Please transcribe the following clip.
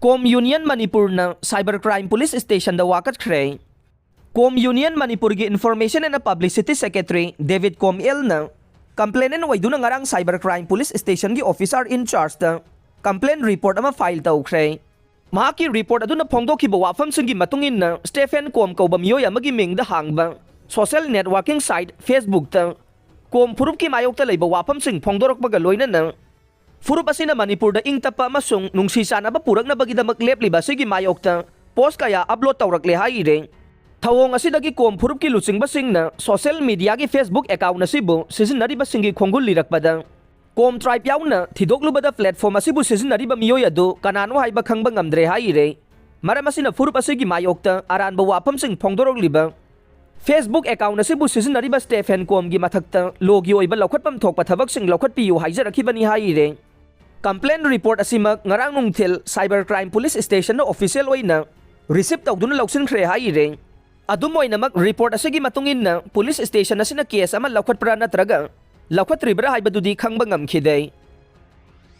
Kom Union Manipur na Cybercrime Police Station da Wakatkhre. Kom Union Manipur gi Information and Publicity Secretary David Kom El na complainant way na ngarang Cybercrime Police Station gi officer in charge da complaint report ama file tawkhre. Mahaki report aduna phongdokhiba wafam singi matungin na Stephen Kom kauba miyoy amagi ming da hangba social networking site Facebook ta Kom furup ki mayok ta leiba wafam sing phongdorok baga loina na furup asina Manipur da ing tapa masung nung sisana ba purak na bagida maglepliba sige mayok ta post kaya upload tawrak le hai re thawong asidagi Kom furup ki lusing basing na social media gi Facebook account na sibu sizinari ba singi khongul lirak pada Kom tribe yaw na thidoklu bada platform asibu sizinari ba miyoy adu kanano hai ba khangba ngamdre hai re maram asina furup asigi mayok ta aran ba wafam sing phongdorok liba Facebook account asibu sizinari ba Stephen Kom gi mathakta logi oiba lokhatpam thokpa thabak sing lokhat piu haijarakhi bani hai re complaint report asima ngarang nungthil Cybercrime Police Station na official oina receipt tawduna loksin khre hai re adum oina mak report asigi matungin na police station asina case ama lokhat pra na traga lokhat ribra haibadudi khangba ngamkhidei